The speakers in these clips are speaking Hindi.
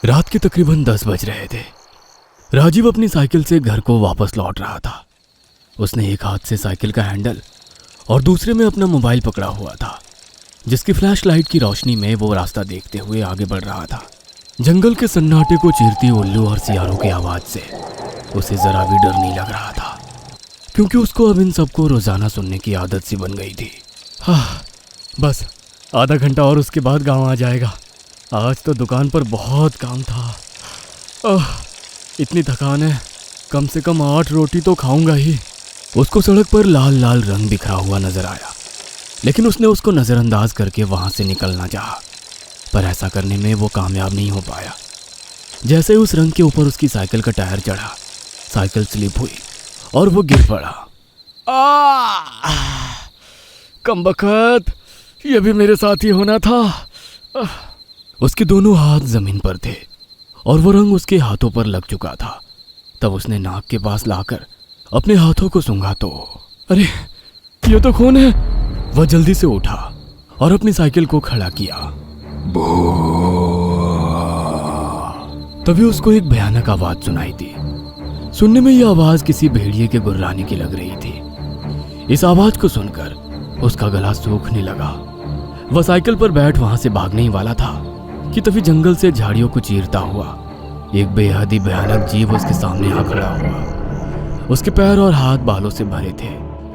रात के तकरीबन 10 बज रहे थे। राजीव अपनी साइकिल से घर को वापस लौट रहा था। उसने एक हाथ से साइकिल का हैंडल और दूसरे में अपना मोबाइल पकड़ा हुआ था, जिसकी फ्लैश लाइट की रोशनी में वो रास्ता देखते हुए आगे बढ़ रहा था। जंगल के सन्नाटे को चीरती उल्लू और सियारों की आवाज़ से उसे ज़रा भी डर नहीं लग रहा था, क्योंकि उसको अब इन सबको रोज़ाना सुनने की आदत सी बन गई थी। हाँ, बस आधा घंटा और उसके बाद गांव आ जाएगा। आज तो दुकान पर बहुत काम था। इतनी थकान है, कम से कम 8 रोटी तो खाऊंगा ही। उसको सड़क पर लाल लाल रंग बिखरा हुआ नजर आया, लेकिन उसने उसको नज़रअंदाज करके वहाँ से निकलना चाहा, पर ऐसा करने में वो कामयाब नहीं हो पाया। जैसे ही उस रंग के ऊपर उसकी साइकिल का टायर चढ़ा, साइकिल स्लिप हुई और वो गिर पड़ा। कमबख्त, ये भी मेरे साथ ही होना था। उसके दोनों हाथ जमीन पर थे और वो रंग उसके हाथों पर लग चुका था। तब उसने नाक के पास लाकर अपने हाथों को सूंघा तो अरे, ये तो खून है। वह जल्दी से उठा और अपनी साइकिल को खड़ा किया। तभी उसको एक भयानक आवाज सुनाई दी। सुनने में यह आवाज किसी भेड़िए के गुर्राने की लग रही थी। इस आवाज को सुनकर उसका गला सूखने लगा। वह साइकिल पर बैठ वहां से भागने ही वाला था कि तभी जंगल से झाड़ियों को चीरता हुआ एक बेहद ही भयानक जीव उसके सामने आ खड़ा हुआ। उसके पैर और हाथ बालों से भरे थे।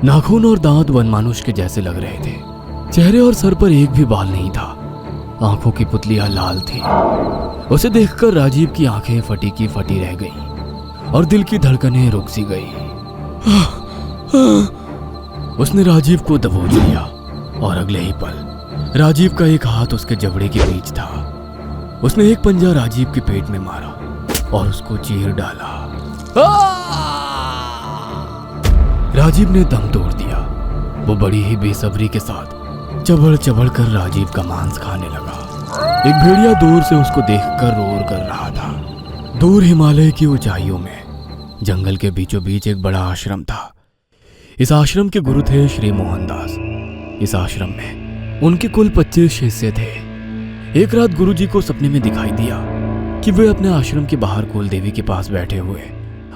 नाखून और दांत वनमानुष के जैसे लग रहे थे। चेहरे और सर पर एक भी बाल नहीं था। आंखों की पुतलियां लाल थी। उसे देखकर राजीव की आंखें फटी की फटी रह गईं और दिल की धड़कनें रुक सी गई। उसने राजीव को दबोच लिया और अगले ही पल राजीव का एक हाथ उसके जबड़े के बीच था। उसने एक पंजा राजीव के पेट में मारा और उसको चीर डाला। राजीव ने दम तोड़ दिया। वो बड़ी ही बेसब्री के साथ चबड़ चबड़ कर राजीव का मांस खाने लगा। एक भेड़िया दूर से उसको देखकर रोर कर रहा था। दूर हिमालय की ऊंचाइयों में जंगल के बीचों बीच एक बड़ा आश्रम था। इस आश्रम के गुरु थे श्री मोहनदास। इस आश्रम में उनके कुल 25 शिष्य थे। एक रात गुरुजी को सपने में दिखाई दिया कि वे अपने आश्रम के बाहर कुल देवी के पास बैठे हुए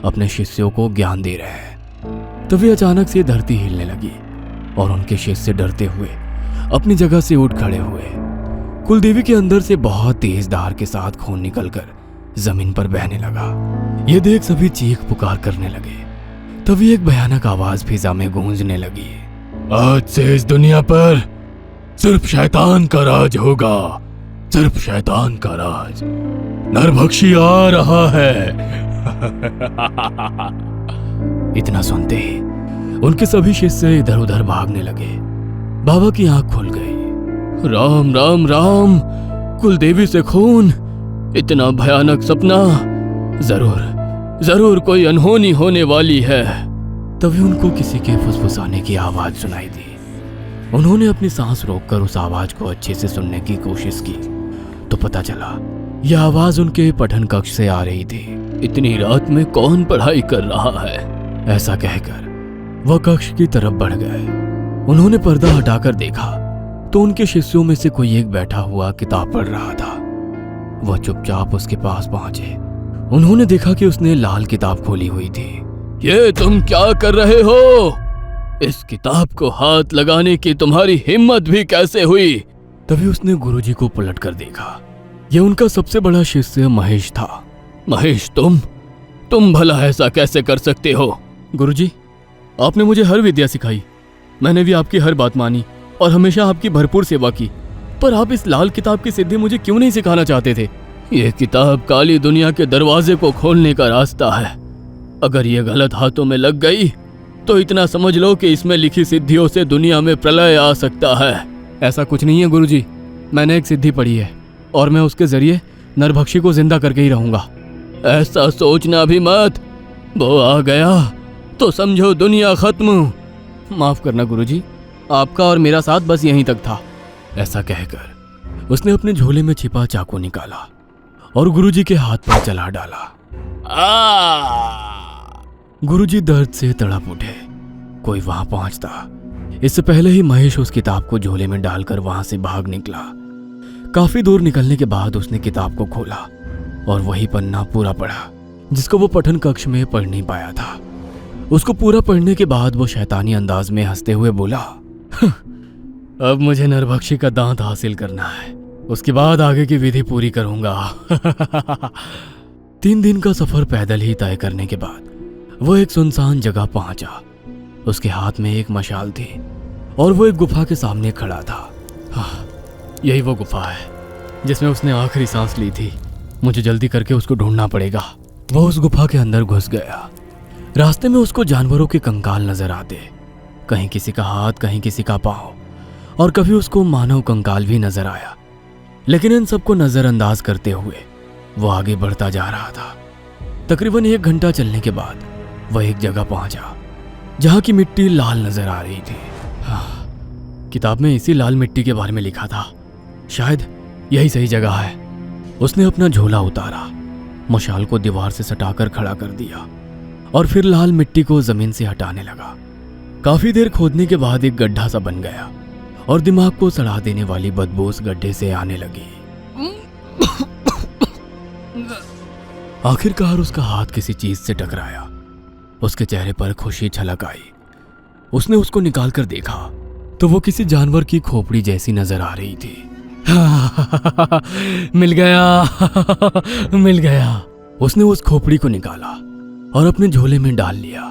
अपने शिष्यों को ज्ञान दे रहे हैं। तभी अचानक से धरती हिलने लगी और उनके शिष्य डरते हुए अपनी जगह से उठ खड़े हुए। कुलदेवी के अंदर से बहुत तेज धार के साथ खून निकलकर जमीन पर बहने लगा। यह देख सभी चीख पुकार करने लगे। तभी एक भयानक आवाज फिजा में गूंजने लगी। आज से इस दुनिया पर सिर्फ शैतान का राज होगा, सिर्फ शैतान का राज। नरभक्षी आ रहा है। इतना सुनते ही उनके सभी शिष्य इधर उधर भागने लगे। बाबा की आंख खुल गई। राम राम राम, कुलदेवी से खून, इतना भयानक सपना, जरूर जरूर कोई अनहोनी होने वाली है। तभी उनको किसी के फुसफुसाने की आवाज सुनाई दी। उन्होंने अपनी सांस रोककर उस आवाज को अच्छे से सुनने की कोशिश की तो पता चला यह आवाज उनके पठन कक्ष से आ रही थी। इतनी रात में कौन पढ़ाई कर रहा है? ऐसा कहकर वह कक्ष की तरफ बढ़ गए। उन्होंने पर्दा हटाकर देखा तो उनके शिष्यों में से कोई एक बैठा हुआ किताब पढ़ रहा था। वह चुपचाप उसके पास पहुंचे। उन्होंने देखा कि उसने लाल किताब खोली हुई थी। ये तुम क्या कर रहे हो? इस किताब को हाथ लगाने की तुम्हारी हिम्मत भी कैसे हुई? तभी उसने गुरुजी को पलट कर देखा। यह उनका सबसे बड़ा शिष्य महेश था। महेश, तुम भला ऐसा कैसे कर सकते हो? गुरुजी, आपने मुझे हर विद्या सिखाई, मैंने भी आपकी हर बात मानी और हमेशा आपकी भरपूर सेवा की, पर आप इस लाल किताब की सिद्धि मुझे क्यों नहीं सिखाना चाहते थे? यह किताब काली दुनिया के दरवाजे को खोलने का रास्ता है। अगर यह गलत हाथों में लग गई तो इतना समझ लो कि इसमें लिखी सिद्धियों से दुनिया में प्रलय आ सकता है। ऐसा कुछ नहीं है गुरुजी, मैंने एक सिद्धि पढ़ी है और मैं उसके जरिए नरभक्षी को जिंदा करके ही रहूंगा। ऐसा सोचना भी मत, वो आ गया तो समझो दुनिया खत्म। माफ करना गुरुजी, आपका और मेरा साथ बस यहीं तक था। ऐसा कहकर उसने अपने झोले में छिपा चाकू निकाला और गुरुजी के हाथ पर चला डाला। गुरुजी दर्द से तड़प उठे। कोई वहां पहुंचता इससे पहले ही महेश उस किताब को झोले में डालकर वहां से भाग निकला। काफी दूर निकलने के बाद उसने किताब को खोला और वही पन्ना पूरा पढ़ा जिसको वो पठन कक्ष में पढ़ नहीं पाया था। उसको पूरा पढ़ने के बाद वो शैतानी अंदाज में हंसते हुए बोला, अब मुझे नरभक्षी का दांत हासिल करना है, उसके बाद आगे की विधि पूरी करूंगा। 3 दिन का सफर पैदल ही तय करने के बाद वो एक सुनसान जगह पहुंचा। उसके हाथ में एक मशाल थी और वो एक गुफा के सामने खड़ा था। यही वो गुफा है जिसमें उसने आखिरी सांस ली थी। मुझे जल्दी करके उसको ढूंढना पड़ेगा। वो उस गुफा के अंदर घुस गया। रास्ते में उसको जानवरों के कंकाल नजर आते, कहीं किसी का हाथ, कहीं किसी का पांव, और कभी उसको मानव कंकाल भी नजर आया। लेकिन इन सबको नजरअंदाज करते हुए वो आगे बढ़ता जा रहा था। तकरीबन 1 घंटा चलने के बाद वह एक जगह पहुंचा जहां की मिट्टी लाल नजर आ रही थी। किताब में इसी लाल मिट्टी के बारे में लिखा था, शायद यही सही जगह है। उसने अपना झोला उतारा, मशाल को दीवार से सटाकर खड़ा कर दिया और फिर लाल मिट्टी को जमीन से हटाने लगा। काफी देर खोदने के बाद एक गड्ढा सा बन गया और दिमाग को सड़ा देने वाली बदबू उस गड्ढे से आने लगी। आखिरकार उसका हाथ किसी चीज से टकराया। उसके चेहरे पर खुशी छलक आई। उसने उसको निकालकर देखा तो वो किसी जानवर की खोपड़ी जैसी नजर आ रही थी। मिल गया, मिल गया। उसने उस खोपड़ी को निकाला और अपने झोले में डाल लिया।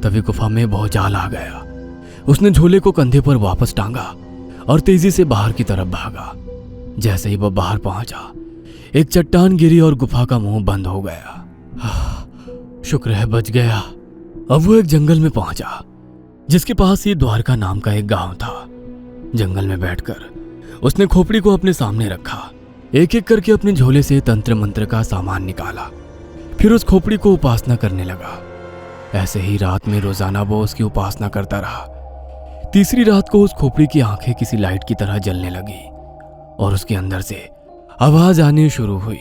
तभी गुफा में भौचाल आ गया। उसने झोले को कंधे पर वापस टांगा और तेजी से बाहर की तरफ भागा। जैसे ही वह बाहर पहुंचा, एक चट्टान गिरी और गुफा का मुंह बंद हो गया। शुक्र है बच गया। अब वो एक जंगल में पहुंचा जिसके पास ही द्वारका नाम का एक गांव था। जंगल में बैठकर उसने खोपड़ी को अपने सामने रखा। एक एक करके अपने झोले से तंत्र मंत्र का सामान निकाला, फिर उस खोपड़ी को उपासना करने लगा। ऐसे ही रात में रोजाना वो उसकी उपासना करता रहा। तीसरी रात को उस खोपड़ी की आंखें किसी लाइट की तरह जलने लगी और उसके अंदर से आवाज आनी शुरू हुई,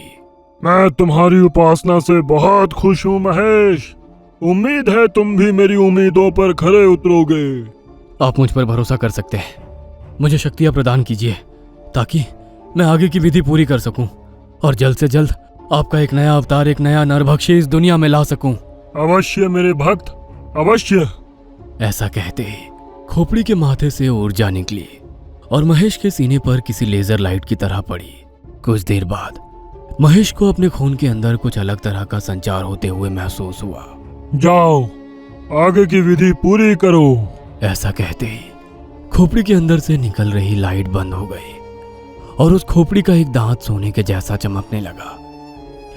मैं तुम्हारी उपासना से बहुत खुश हूँ महेश। उम्मीद है तुम भी मेरी उम्मीदों पर खरे उतरोगे। आप मुझ पर भरोसा कर सकते हैं। मुझे शक्तियां प्रदान कीजिए ताकि मैं आगे की विधि पूरी कर सकूं और जल्द से जल्द आपका एक नया अवतार, एक नया नरभक्षी इस दुनिया में ला सकूं। अवश्य मेरे भक्त, अवश्य। ऐसा कहते ही खोपड़ी के माथे से ऊर्जा निकली और महेश के सीने पर किसी लेजर लाइट की तरह पड़ी। कुछ देर बाद महेश को अपने खून के अंदर कुछ अलग तरह का संचार होते हुए महसूस हुआ। जाओ, आगे की विधि पूरी करो। ऐसा कहते ही खोपड़ी के अंदर से निकल रही लाइट बंद हो गई और उस खोपड़ी का एक दांत सोने के जैसा चमकने लगा।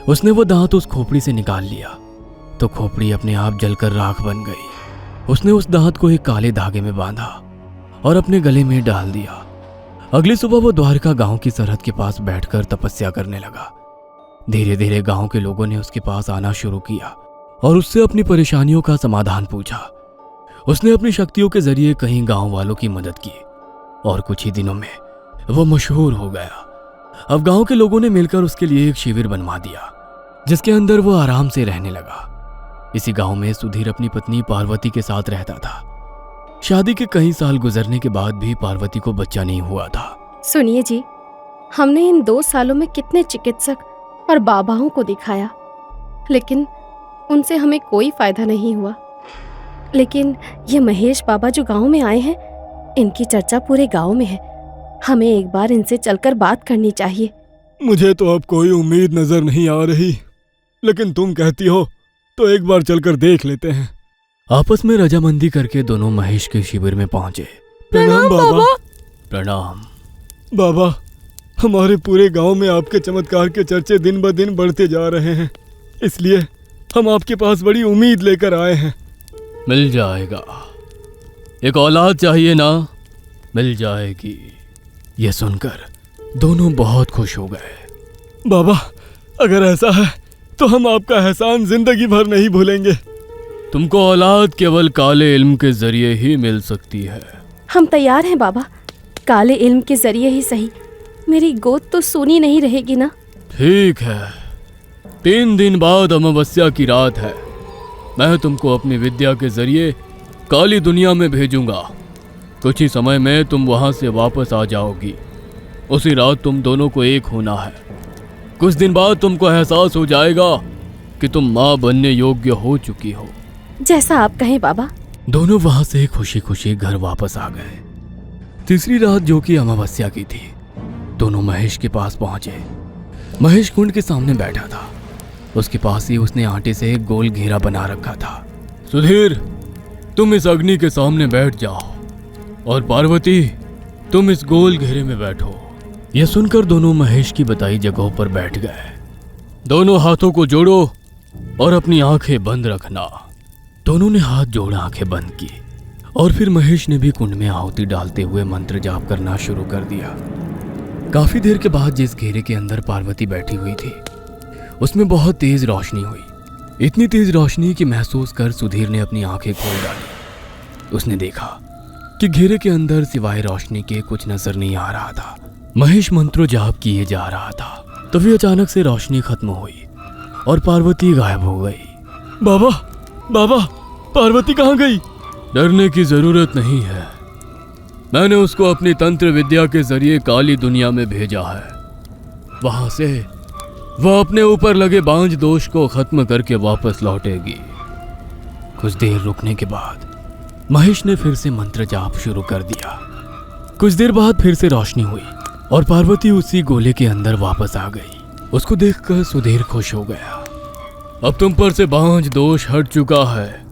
उसने वो दांत उस खोपड़ी से निकाल लिया तो खोपड़ी अपने आप जलकर राख बन गई। उसने उस दांत को एक काले धागे में बांधा और अपने गले में डाल दिया। अगली सुबह वो द्वारका गांव की सरहद के पास बैठकर तपस्या करने लगा। धीरे धीरे गांव के लोगों ने उसके पास आना शुरू किया और उससे अपनी परेशानियों का समाधान पूछा। उसने अपनी शक्तियों के जरिए कई गांव वालों की मदद की और कुछ ही दिनों में वो मशहूर हो गया। अब गांव के लोगों ने मिलकर उसके लिए एक शिविर बनवा दिया जिसके अंदर वो आराम से रहने लगा। इसी गांव में सुधीर अपनी पत्नी पार्वती के साथ रहता था। शादी के कई साल गुजरने के बाद भी पार्वती को बच्चा नहीं हुआ था। सुनिए जी, हमने इन 2 सालों में कितने चिकित्सक और बाबाओं को दिखाया, लेकिन उनसे हमें कोई फायदा नहीं हुआ। लेकिन ये महेश बाबा जो गांव में आए हैं, इनकी चर्चा पूरे गांव में है। हमें एक बार इनसे चलकर बात करनी चाहिए। मुझे तो अब कोई उम्मीद नजर नहीं आ रही, लेकिन तुम कहती हो तो एक बार चलकर देख लेते हैं। आपस में रजामंदी करके दोनों महेश के शिविर में पहुंचे। प्रणाम बाबा। प्रणाम बाबा, हमारे पूरे गांव में आपके चमत्कार के चर्चे दिन ब दिन बढ़ते जा रहे हैं, इसलिए हम आपके पास बड़ी उम्मीद लेकर आए हैं। मिल जाएगा। एक औलाद चाहिए ना, मिल जाएगी। यह सुनकर दोनों बहुत खुश हो गए। बाबा, अगर ऐसा है तो हम आपका एहसान जिंदगी भर नहीं भूलेंगे। तुमको औलाद केवल काले इल्म के जरिए ही मिल सकती है। हम तैयार हैं बाबा, काले इल्म के जरिए ही सही। मेरी गोद तो सूनी नहीं रहेगी ना? ठीक है, 3 दिन बाद अमावस्या की रात है। मैं तुमको अपनी विद्या के जरिए काली दुनिया में भेजूंगा। कुछ ही समय में तुम वहां से वापस आ जाओगी। उसी रात तुम दोनों को एक होना है। कुछ दिन बाद तुमको एहसास हो जाएगा कि तुम माँ बनने योग्य हो चुकी हो। जैसा आप कहें बाबा। दोनों वहां से खुशी खुशी घर वापस आ गए। तीसरी रात जो कि अमावस्या की थी, दोनों महेश के पास पहुंचे। महेश कुंड के सामने बैठा था। उसके पास ही उसने आटे से एक गोल घेरा बना रखा था। सुधीर, तुम इस अग्नि के सामने बैठ जाओ और पार्वती, तुम इस गोल घेरे में बैठो। यह सुनकर दोनों महेश की बताई जगहों पर बैठ गए। दोनों हाथों को जोड़ो और अपनी आंखें बंद रखना। दोनों ने हाथ जोड़ आंखें बंद की और फिर महेश ने भी कुंड में आहुति डालते हुए मंत्र जाप करना शुरू कर दिया। काफी देर के बाद जिस घेरे के अंदर पार्वती बैठी हुई थी, उसमें बहुत तेज रोशनी हुई। इतनी तेज रोशनी कि महसूस कर सुधीर ने अपनी आंखें खोल डाली। उसने देखा कि घेरे के अंदर सिवाय रोशनी के कुछ नजर नहीं आ रहा था। महेश मंत्रो जाप किए जा रहा था, तभी अचानक से रोशनी खत्म हुई और पार्वती गायब हो गई। बाबा, बाबा, पार्वती कहाँ गई? डरने की जरूरत नहीं है। मैंने उसको अपनी तंत्र विद्या के जरिए काली दुनिया में भेजा है। वहां से वह अपने ऊपर लगे बांझ दोष को खत्म करके वापस लौटेगी। कुछ देर रुकने के बाद महेश ने फिर से मंत्र जाप शुरू कर दिया। कुछ देर बाद फिर से रोशनी हुई और पार्वती उसी गोले के अंदर वापस आ गई। उसको देखकर सुधीर खुश हो गया। अब तुम पर से बांझ दोष हट चुका है।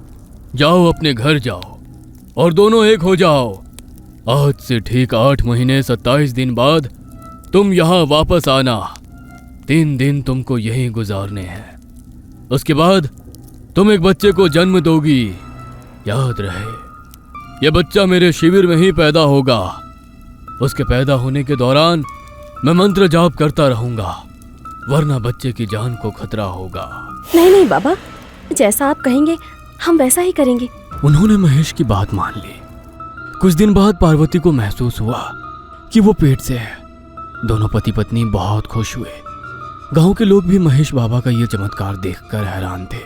जाओ, अपने घर जाओ और दोनों एक हो जाओ। आज से ठीक 8 महीने 27 दिन बाद तुम यहाँ वापस आना। 3 दिन तुमको यहीं गुजारने हैं। उसके बाद तुम एक बच्चे को जन्म दोगी। याद रहे, यह बच्चा मेरे शिविर में ही पैदा होगा। उसके पैदा होने के दौरान मैं मंत्र जाप करता रहूंगा, वरना बच्चे की जान को खतरा होगा। नहीं नहीं बाबा, जैसा आप कहेंगे हम वैसा ही करेंगे। उन्होंने महेश की बात मान ली। कुछ दिन बाद पार्वती को महसूस हुआ कि वो पेट से है। दोनों पति पत्नी बहुत खुश हुए। गांव के लोग भी महेश बाबा का ये चमत्कार देखकर हैरान थे।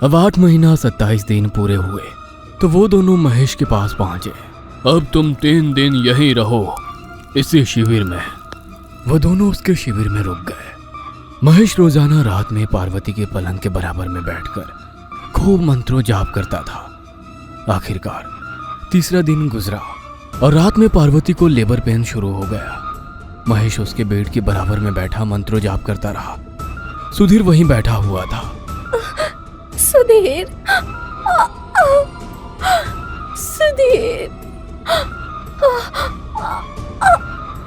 अब 8 महीना 27 दिन पूरे हुए तो वो दोनों महेश के पास पहुंचे। अब तुम 3 दिन यहीं रहो, इसी शिविर में। वो दोनों उसके शिविर में रुक गए। महेश रोजाना रात में पार्वती के पलंग के बराबर में बैठकर खूब मंत्रों जाप करता था। आखिरकार तीसरा दिन गुजरा और रात में पार्वती को लेबर पेन शुरू हो गया। महेश उसके बेड के बराबर में बैठा मंत्रों जाप करता रहा। सुधीर वहीं बैठा हुआ था। सुधीर, सुधीर।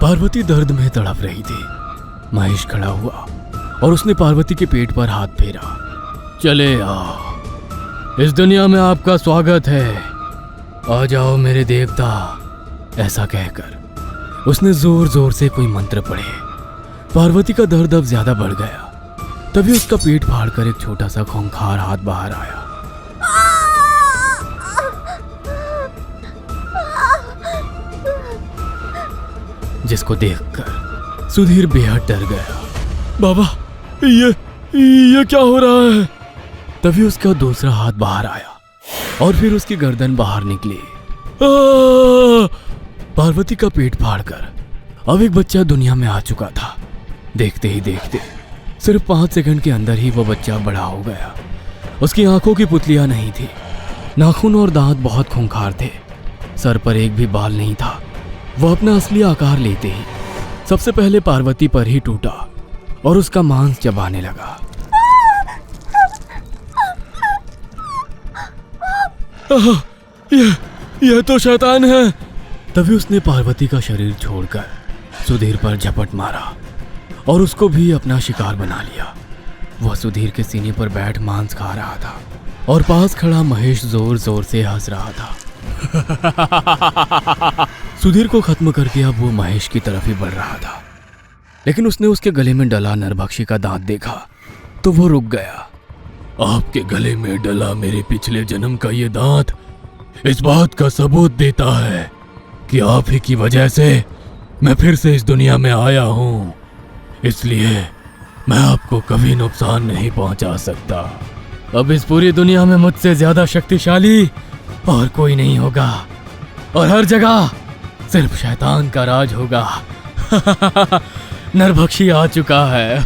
पार्वती दर्द में तड़प रही थी। महेश खड़ा हुआ और उसने पार्वती के पेट पर हाथ फेरा। चले आओ, इस दुनिया में आपका स्वागत है। आ जाओ मेरे देवता। ऐसा कहकर उसने जोर जोर से कोई मंत्र पढ़े। पार्वती का दर्द अब ज्यादा बढ़ गया। तभी उसका पेट फाड़कर एक छोटा सा खूंखार हाथ बाहर आया। जिसको देखकर सुधीर बेहद डर गया। बाबा, ये क्या हो रहा है? तभी उसका दूसरा हाथ बाहर आया और फिर उसकी गर्दन बाहर निकली। पार्वती का पेट फाड़कर अब एक बच्चा दुनिया में आ चुका था। देखते ही देखते सिर्फ 5 सेकंड के अंदर ही वो बच्चा बड़ा हो गया। उसकी आंखों की पुतलियां नहीं थी, नाखून और दांत बहुत खूंखार थे, सर पर एक भी बाल नहीं था। वो अपना असली आकार लेते ही सबसे पहले पार्वती पर ही टूटा और उसका मांस चबाने लगा। ये तो शैतान है। तभी उसने पार्वती का शरीर छोड़कर सुधीर पर झपट मारा और उसको भी अपना शिकार बना लिया। वह सुधीर के सीने पर बैठ मांस खा रहा था और पास खड़ा महेश जोर जोर से हंस रहा था। सुधीर को खत्म करके अब वो महेश की तरफ ही बढ़ रहा था, लेकिन उसने उसके गले में डला नरभक्षी का दांत देखा तो वो रुक गया। आपके गले में डला मेरे पिछले जन्म का ये दांत इस बात का सबूत देता है कि आप ही की वजह से मैं फिर से इस दुनिया में आया हूँ, इसलिए मैं आपको कभी नुकसान नहीं पहुंचा सकता। अब इस पूरी दुनिया में मुझसे ज्यादा शक्तिशाली और कोई नहीं होगा और हर जगह सिर्फ शैतान का राज होगा। नरभक्षी आ चुका है।